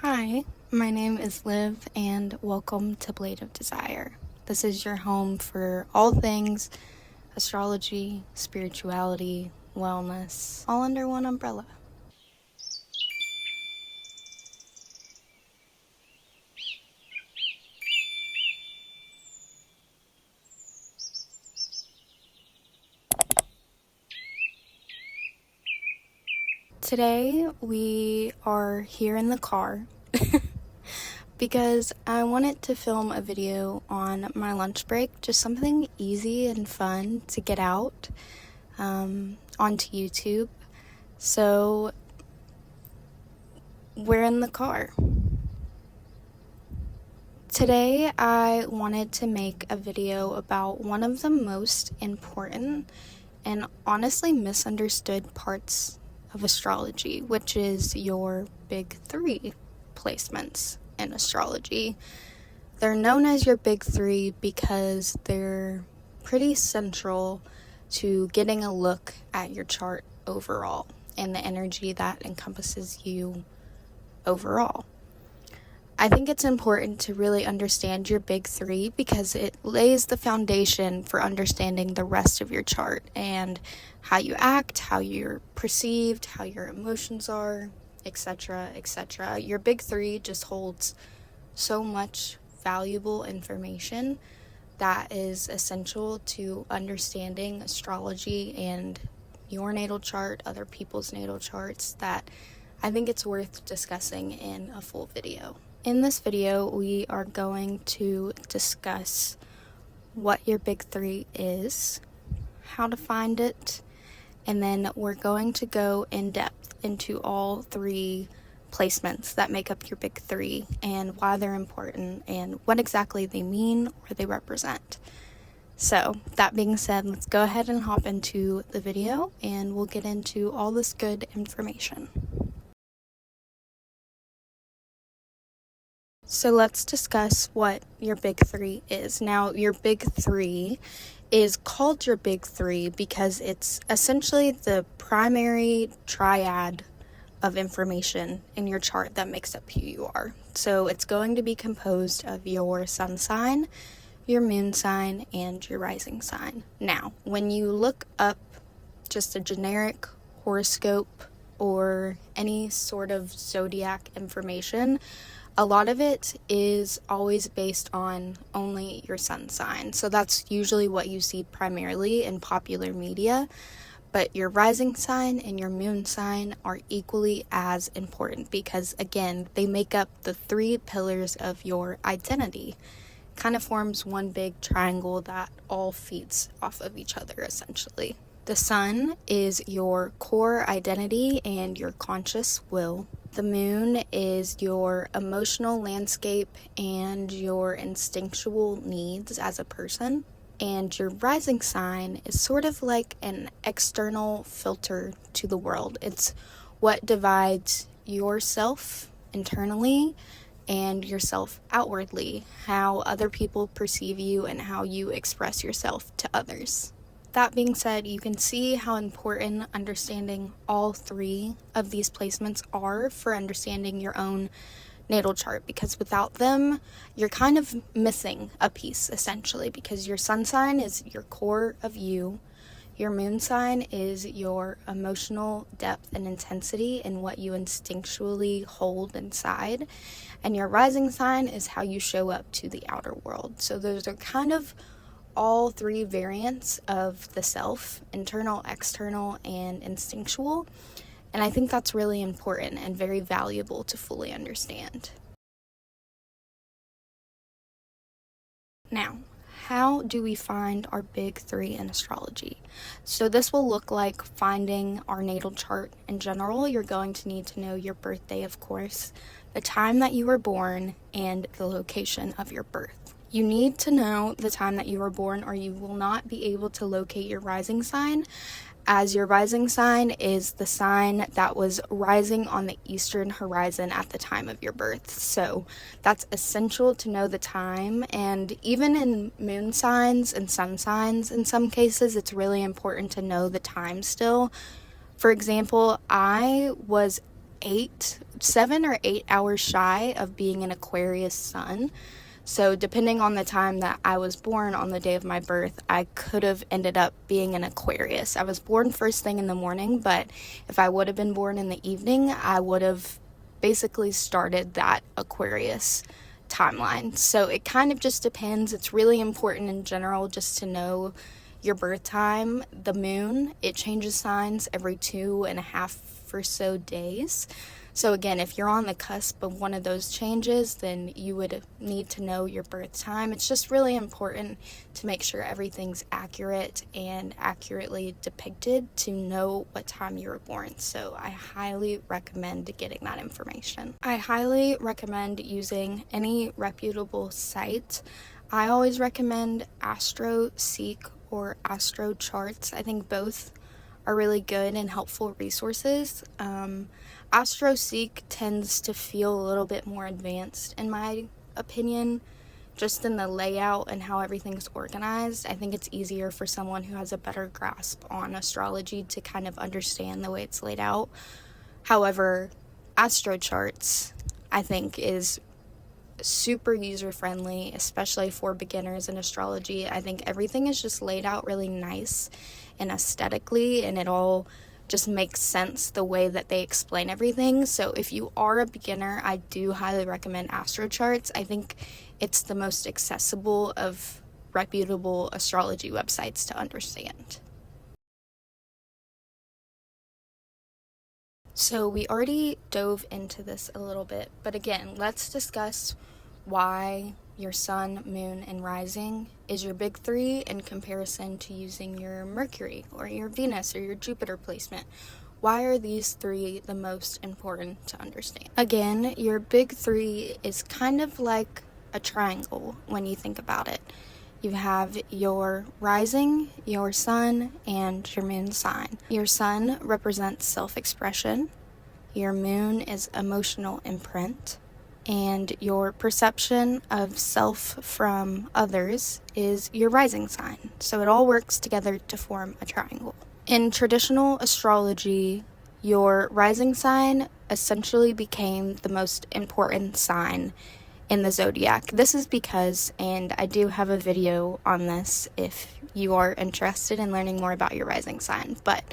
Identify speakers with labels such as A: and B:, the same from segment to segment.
A: Hi, my name is Liv, and welcome to Blade of Desire. This is your home for all things astrology, spirituality, wellness, all under one umbrella. Today we are here in the car because I wanted to film a video on my lunch break, just something easy and fun to get out onto YouTube. So we're in the car. Today I wanted to make a video about one of the most important and honestly misunderstood parts of astrology, which is your big three placements in astrology. They're known as your big three because they're pretty central to getting a look at your chart overall and the energy that encompasses you overall. I think it's important to really understand your big three because it lays the foundation for understanding the rest of your chart and how you act, how you're perceived, how your emotions are, etc., etc. Your big three just holds so much valuable information that is essential to understanding astrology and your natal chart, other people's natal charts, that I think it's worth discussing in a full video. In this video, we are going to discuss what your big three is, how to find it, and then we're going to go in depth into all three placements that make up your big three and why they're important and what exactly they mean or they represent. So, that being said, let's go ahead and hop into the video and we'll get into all this good information. So let's discuss what your big three is. Now, your big three is called your big three because it's essentially the primary triad of information in your chart that makes up who you are. So it's going to be composed of your sun sign, your moon sign, and your rising sign. Now, when you look up just a generic horoscope or any sort of zodiac information, a lot of it is always based on only your sun sign. So that's usually what you see primarily in popular media. But your rising sign and your moon sign are equally as important because, again, they make up the three pillars of your identity. Kind of forms one big triangle that all feeds off of each other, essentially. The sun is your core identity and your conscious will. The moon is your emotional landscape and your instinctual needs as a person. And your rising sign is sort of like an external filter to the world. It's what divides yourself internally and yourself outwardly, how other people perceive you and how you express yourself to others. That being said, you can see how important understanding all three of these placements are for understanding your own natal chart, because without them, you're kind of missing a piece, essentially, because your sun sign is your core of you, your moon sign is your emotional depth and intensity and what you instinctually hold inside, and your rising sign is how you show up to the outer world. So those are kind of all three variants of the self: internal, external, and instinctual. And I think that's really important and very valuable to fully understand. Now, how do we find our big three in astrology? So this will look like finding our natal chart in general. You're going to need to know your birthday, of course, the time that you were born, and the location of your birth. You need to know the time that you were born or you will not be able to locate your rising sign, as your rising sign is the sign that was rising on the eastern horizon at the time of your birth. So that's essential to know the time. And even in moon signs and sun signs, in some cases, it's really important to know the time still. For example, I was 7 or 8 hours shy of being an Aquarius sun. So depending on the time that I was born on the day of my birth, I could have ended up being an Aquarius. I was born first thing in the morning, but if I would have been born in the evening, I would have basically started that Aquarius timeline. So it kind of just depends. It's really important in general just to know your birth time. The moon, it changes signs every 2.5 or so days. So again, if you're on the cusp of one of those changes, then you would need to know your birth time. It's just really important to make sure everything's accurate and accurately depicted to know what time you were born. So I highly recommend getting that information. I highly recommend using any reputable site. I always recommend AstroSeek or Astro Charts. I think both are really good and helpful resources. AstroSeek tends to feel a little bit more advanced in my opinion, just in the layout and how everything's organized. I think it's easier for someone who has a better grasp on astrology to kind of understand the way it's laid out. However, Astro Charts, I think, is super user-friendly, especially for beginners in astrology. I think everything is just laid out really nice and aesthetically, and it all just makes sense the way that they explain everything. So if you are a beginner, I do highly recommend Astro Charts. I think it's the most accessible of reputable astrology websites to understand. So we already dove into this a little bit, but again, let's discuss why your sun, moon, and rising is your big three in comparison to using your Mercury or your Venus or your Jupiter placement. Why are these three the most important to understand? Again, your big three is kind of like a triangle when you think about it. You have your rising, your sun, and your moon sign. Your sun represents self-expression. Your moon is emotional imprint. And your perception of self from others is your rising sign. So it all works together to form a triangle. In traditional astrology, your rising sign essentially became the most important sign in the zodiac. This is because, and I do have a video on this if you are interested in learning more about your rising sign, but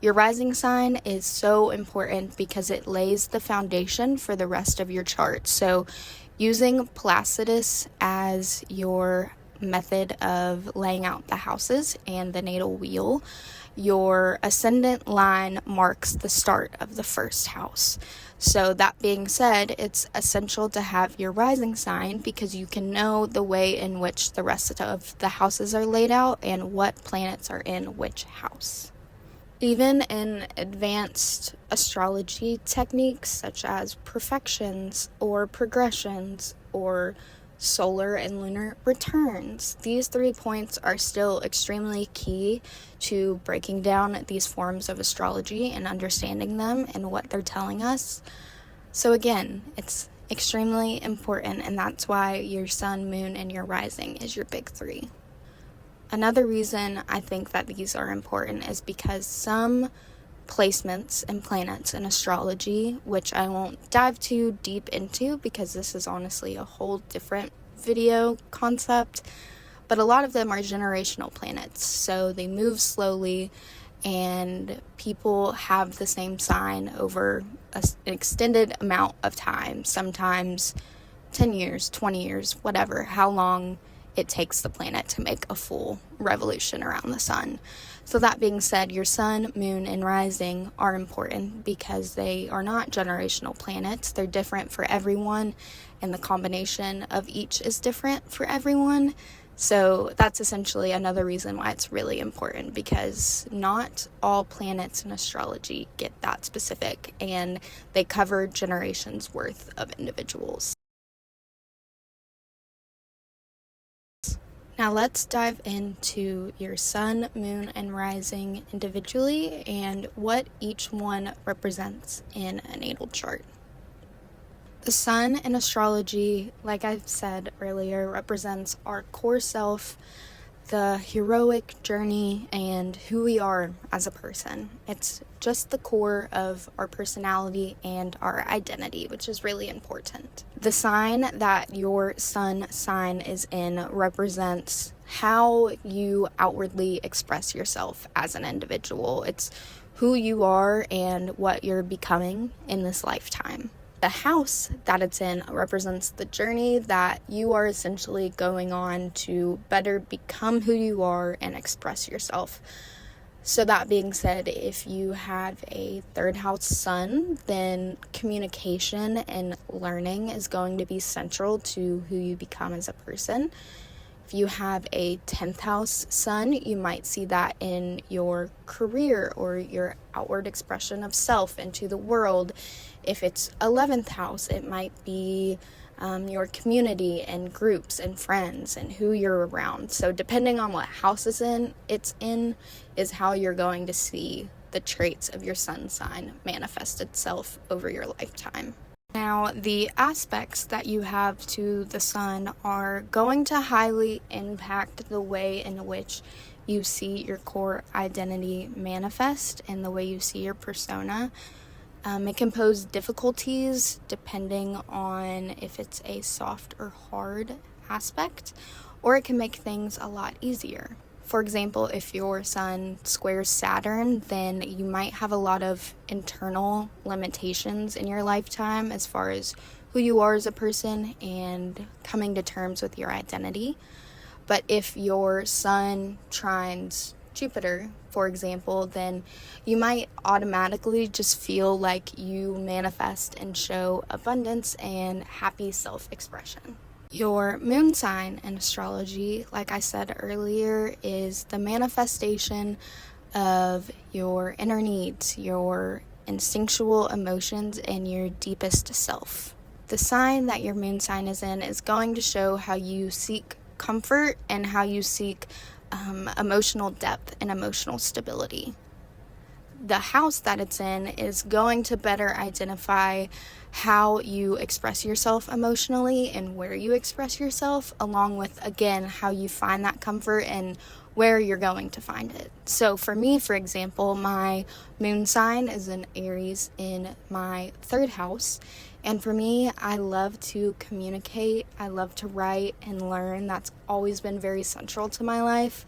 A: your rising sign is so important because it lays the foundation for the rest of your chart. So using Placidus as your method of laying out the houses and the natal wheel, your ascendant line marks the start of the first house. So that being said, it's essential to have your rising sign because you can know the way in which the rest of the houses are laid out and what planets are in which house. Even in advanced astrology techniques such as perfections or progressions or solar and lunar returns, these 3 points are still extremely key to breaking down these forms of astrology and understanding them and what they're telling us. So again, it's extremely important, and that's why your sun, moon, and your rising is your big three. Another reason I think that these are important is because some placements and planets in astrology, which I won't dive too deep into because this is honestly a whole different video concept, but a lot of them are generational planets. So they move slowly and people have the same sign over an extended amount of time, sometimes 10 years, 20 years, whatever, how long it takes the planet to make a full revolution around the sun. So that being said, your sun, moon, and rising are important because they are not generational planets. They're different for everyone, and the combination of each is different for everyone. So that's essentially another reason why it's really important, because not all planets in astrology get that specific, and they cover generations worth of individuals. Now let's dive into your sun, moon, and rising individually and what each one represents in a natal chart. The sun in astrology, like I've said earlier, represents our core self, the heroic journey and who we are as a person. It's just the core of our personality and our identity, which is really important. The sign that your sun sign is in represents how you outwardly express yourself as an individual. It's who you are and what you're becoming in this lifetime. The house that it's in represents the journey that you are essentially going on to better become who you are and express yourself. So that being said, if you have a third house sun, then communication and learning is going to be central to who you become as a person. If you have a 10th house sun, you might see that in your career or your outward expression of self into the world. If it's 11th house, it might be your community and groups and friends and who you're around. So depending on what house it's in is how you're going to see the traits of your sun sign manifest itself over your lifetime. Now, the aspects that you have to the sun are going to highly impact the way in which you see your core identity manifest and the way you see your persona. It can pose difficulties depending on if it's a soft or hard aspect, or it can make things a lot easier. For example, if your sun squares Saturn, then you might have a lot of internal limitations in your lifetime as far as who you are as a person and coming to terms with your identity. But if your sun trines Jupiter, for example, then you might automatically just feel like you manifest and show abundance and happy self-expression. Your moon sign in astrology, like I said earlier, is the manifestation of your inner needs, your instinctual emotions, and your deepest self. The sign that your moon sign is in is going to show how you seek comfort and how you seek emotional depth and emotional stability. The house that it's in is going to better identify how you express yourself emotionally and where you express yourself, along with, again, how you find that comfort and where you're going to find it. So for me, for example, my moon sign is in Aries in my third house. And for me, I love to communicate, I love to write and learn. That's always been very central to my life.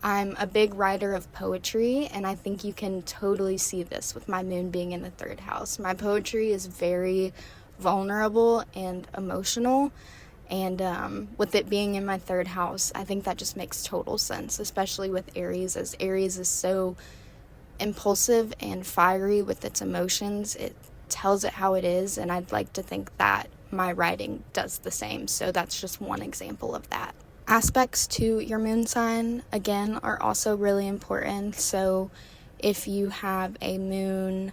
A: I'm a big writer of poetry, and I think you can totally see this with my moon being in the third house. My poetry is very vulnerable and emotional, and with it being in my third house, I think that just makes total sense, especially with Aries, as Aries is so impulsive and fiery with its emotions. It tells it how it is, and I'd like to think that my writing does the same. So that's just one example of that. Aspects to your moon sign, again, are also really important. So if you have a moon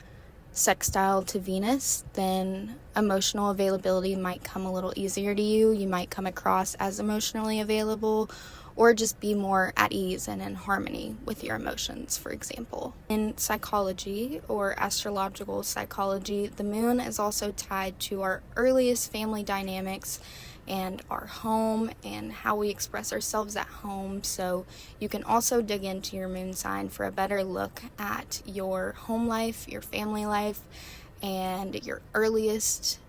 A: sextile to Venus, then emotional availability might come a little easier to you. You might come across as emotionally available, or just be more at ease and in harmony with your emotions, for example. In psychology or astrological psychology, the moon is also tied to our earliest family dynamics and our home and how we express ourselves at home. So you can also dig into your moon sign for a better look at your home life, your family life, and your earliest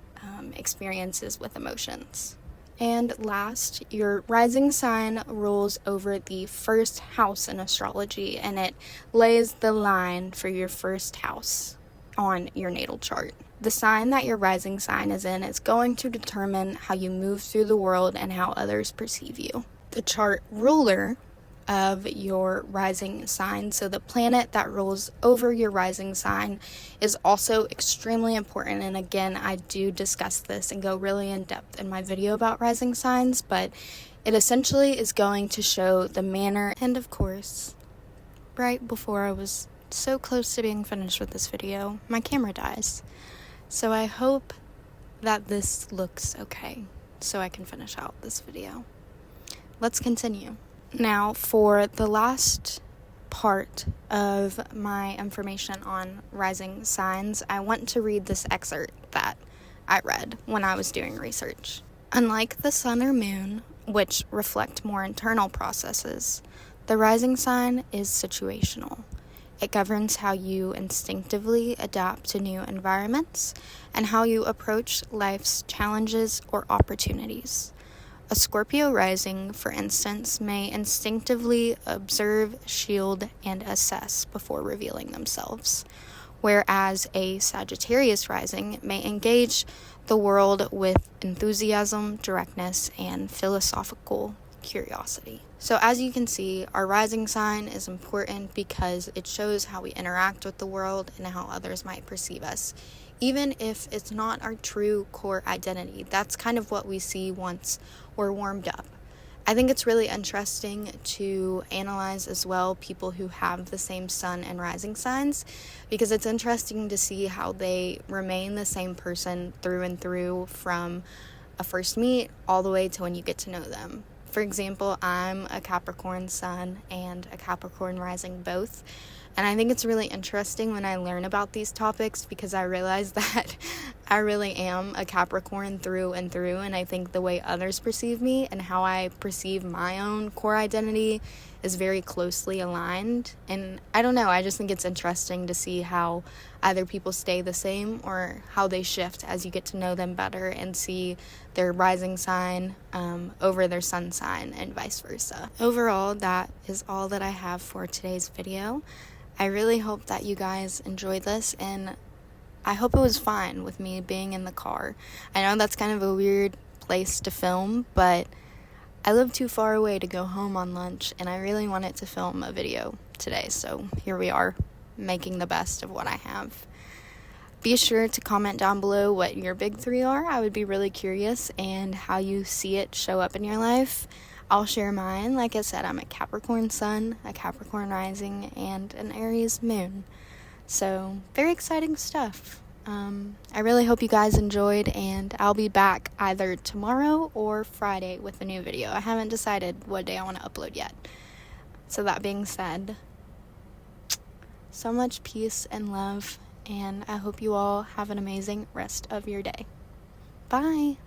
A: experiences with emotions. And last, your rising sign rules over the first house in astrology, and it lays the line for your first house on your natal chart. The sign that your rising sign is in is going to determine how you move through the world and how others perceive you. The chart ruler of your rising sign, so the planet that rules over your rising sign, is also extremely important. And again, I do discuss this and go really in depth in my video about rising signs, but it essentially is going to show the manner. And of course, right before I was so close to being finished with this video, my camera dies. So I hope that this looks okay so I can finish out this video. Let's continue. Now, for the last part of my information on rising signs, I want to read this excerpt that I read when I was doing research. Unlike the sun or moon, which reflect more internal processes. The rising sign is situational. It governs how you instinctively adapt to new environments and how you approach life's challenges or opportunities. A Scorpio rising, for instance, may instinctively observe, shield, and assess before revealing themselves, whereas a Sagittarius rising may engage the world with enthusiasm, directness, and philosophical curiosity. So as you can see, our rising sign is important because it shows how we interact with the world and how others might perceive us. Even if it's not our true core identity, that's kind of what we see once we're warmed up. I think it's really interesting to analyze as well people who have the same sun and rising signs, because it's interesting to see how they remain the same person through and through from a first meet all the way to when you get to know them. For example, I'm a Capricorn sun and a Capricorn rising both. And I think it's really interesting when I learn about these topics because I realize that I really am a Capricorn through and through. And I think the way others perceive me and how I perceive my own core identity is very closely aligned. And I don't know, I just think it's interesting to see how either people stay the same or how they shift as you get to know them better and see their rising sign over their sun sign and vice versa. Overall, that is all that I have for today's video. I really hope that you guys enjoyed this, and I hope it was fine with me being in the car. I know that's kind of a weird place to film, but I live too far away to go home on lunch, and I really wanted to film a video today, so here we are, making the best of what I have. Be sure to comment down below what your big three are. I would be really curious, and how you see it show up in your life. I'll share mine. Like I said, I'm a Capricorn sun, a Capricorn rising, and an Aries moon. So, very exciting stuff. I really hope you guys enjoyed, and I'll be back either tomorrow or Friday with a new video. I haven't decided what day I want to upload yet. So that being said, so much peace and love, and I hope you all have an amazing rest of your day. Bye!